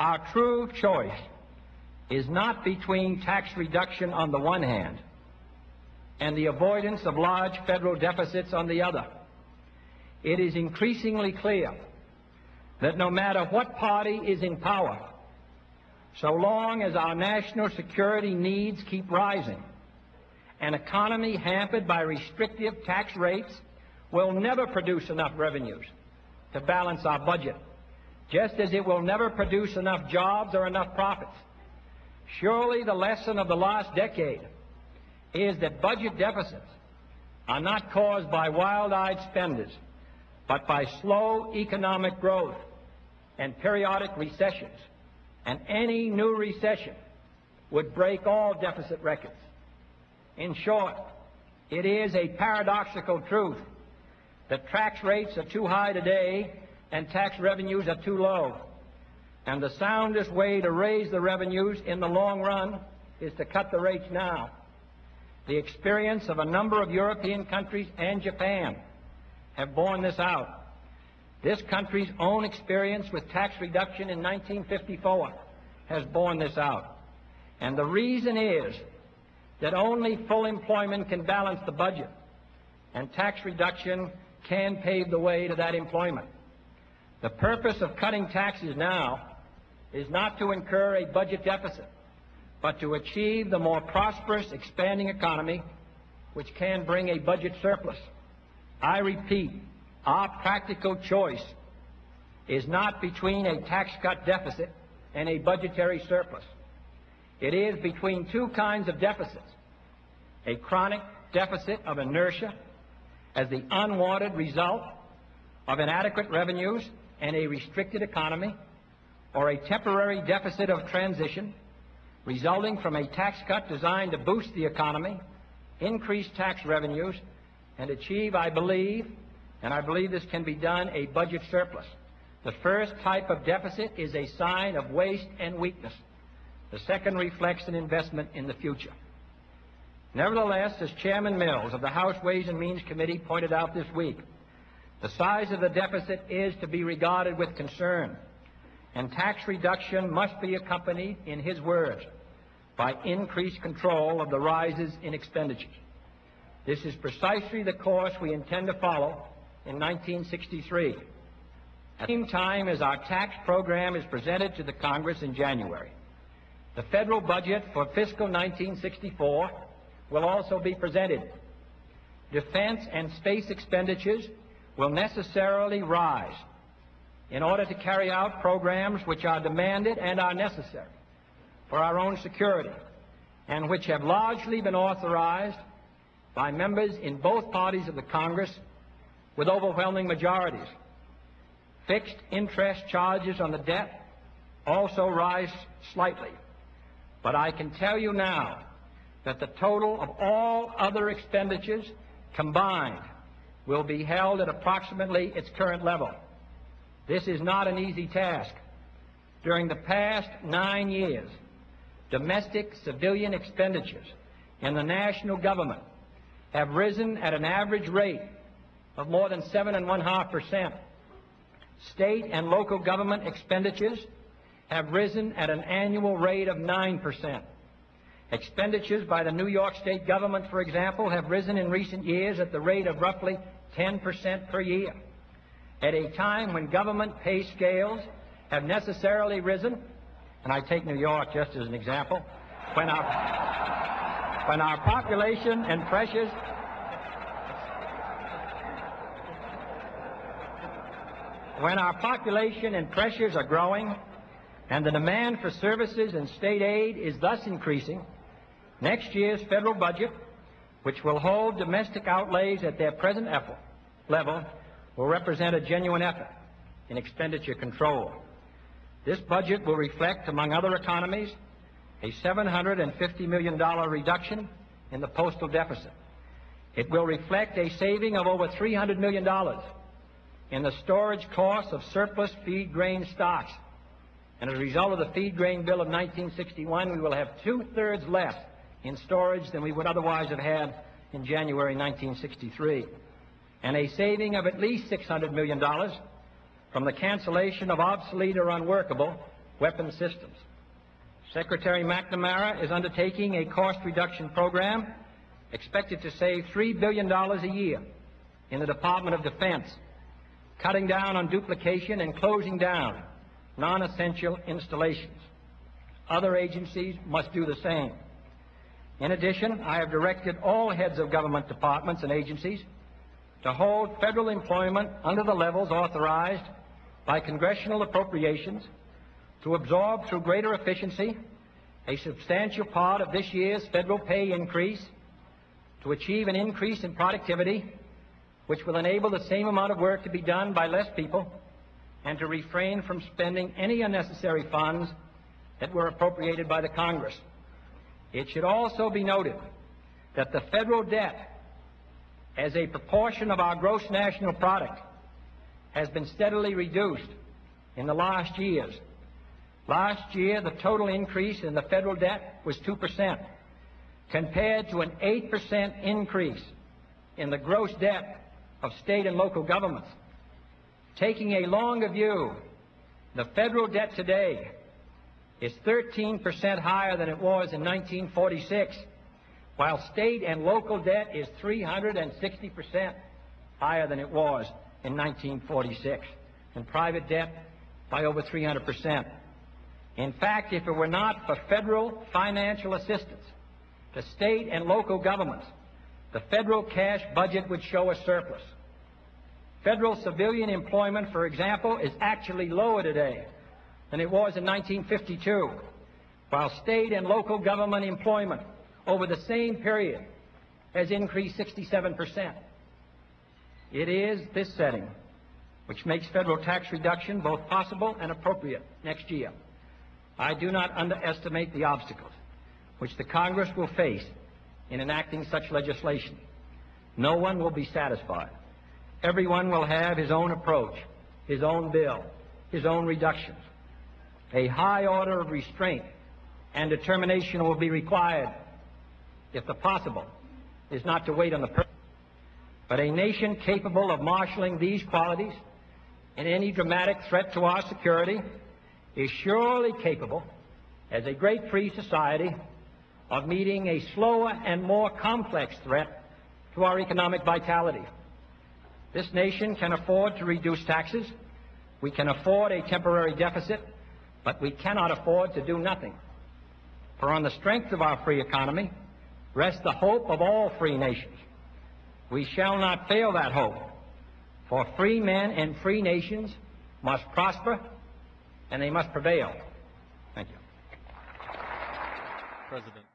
Our true choice is not between tax reduction on the one hand and the avoidance of large federal deficits on the other. It is increasingly clear that no matter what party is in power, so long as our national security needs keep rising, an economy hampered by restrictive tax rates will never produce enough revenues to balance our budget, just as it will never produce enough jobs or enough profits. Surely the lesson of the last decade is that budget deficits are not caused by wild-eyed spenders, but by slow economic growth and periodic recessions, and any new recession would break all deficit records. In short, it is a paradoxical truth that tax rates are too high today and tax revenues are too low, and the soundest way to raise the revenues in the long run is to cut the rates now. The experience of a number of European countries and Japan have borne this out. This country's own experience with tax reduction in 1954 has borne this out. And the reason is that only full employment can balance the budget, and tax reduction can pave the way to that employment. The purpose of cutting taxes now is not to incur a budget deficit, but to achieve the more prosperous, expanding economy which can bring a budget surplus. I repeat, our practical choice is not between a tax cut deficit and a budgetary surplus. It is between two kinds of deficits: a chronic deficit of inertia as the unwanted result of inadequate revenues and a restricted economy, or a temporary deficit of transition resulting from a tax cut designed to boost the economy, increase tax revenues, and achieve, I believe this can be done, a budget surplus. The first type of deficit is a sign of waste and weakness. The second reflects an investment in the future. Nevertheless, as Chairman Mills of the House Ways and Means Committee pointed out this week, the size of the deficit is to be regarded with concern, and tax reduction must be accompanied, in his words, by increased control of the rises in expenditures. This is precisely the course we intend to follow in 1963. At the same time as our tax program is presented to the Congress in January, the federal budget for fiscal 1964 will also be presented. Defense and space expenditures will necessarily rise in order to carry out programs which are demanded and are necessary for our own security, and which have largely been authorized by members in both parties of the Congress with overwhelming majorities. Fixed interest charges on the debt also rise slightly, but I can tell you now that the total of all other expenditures combined will be held at approximately its current level. This is not an easy task. During the past 9 years, domestic civilian expenditures in the national government have risen at an average rate of more than 7.5%. State and local government expenditures have risen at an annual rate of 9%. Expenditures by the New York State government, for example, have risen in recent years at the rate of roughly 10% per year. At a time when government pay scales have necessarily risen, and I take New York just as an example, when our population and pressures are growing, and the demand for services and state aid is thus increasing, next year's federal budget, which will hold domestic outlays at their present level, will represent a genuine effort in expenditure control. This budget will reflect, among other economies, a $750 million reduction in the postal deficit. It will reflect a saving of over $300 million in the storage costs of surplus feed grain stocks. And as a result of the feed grain bill of 1961, we will have 2/3 less in storage than we would otherwise have had in January 1963. And a saving of at least $600 million from the cancellation of obsolete or unworkable weapons systems. Secretary McNamara is undertaking a cost reduction program expected to save $3 billion a year in the Department of Defense, cutting down on duplication and closing down non-essential installations. Other agencies must do the same. In addition, I have directed all heads of government departments and agencies to hold federal employment under the levels authorized by congressional appropriations, to absorb through greater efficiency a substantial part of this year's federal pay increase, to achieve an increase in productivity which will enable the same amount of work to be done by less people, and to refrain from spending any unnecessary funds that were appropriated by the Congress. It should also be noted that the federal debt as a proportion of our gross national product has been steadily reduced in the last years. Last year, the total increase in the federal debt was 2%, compared to an 8% increase in the gross debt of state and local governments. Taking a longer view, the federal debt today is 13% higher than it was in 1946, while state and local debt is 360% higher than it was in 1946, and private debt by over 300%. In fact, if it were not for federal financial assistance to state and local governments, the federal cash budget would show a surplus. Federal civilian employment, for example, is actually lower today than it was in 1952, while state and local government employment over the same period has increased 67%. It is this setting which makes federal tax reduction both possible and appropriate next year. I do not underestimate the obstacles which the Congress will face in enacting such legislation. No one will be satisfied. Everyone will have his own approach, his own bill, his own reductions. A high order of restraint and determination will be required if the possible is not to wait on the person. But a nation capable of marshaling these qualities in any dramatic threat to our security is surely capable, as a great free society, of meeting a slower and more complex threat to our economic vitality. This nation can afford to reduce taxes. We can afford a temporary deficit, but we cannot afford to do nothing. For on the strength of our free economy rests the hope of all free nations. We shall not fail that hope, for free men and free nations must prosper, and they must prevail. Thank you. President.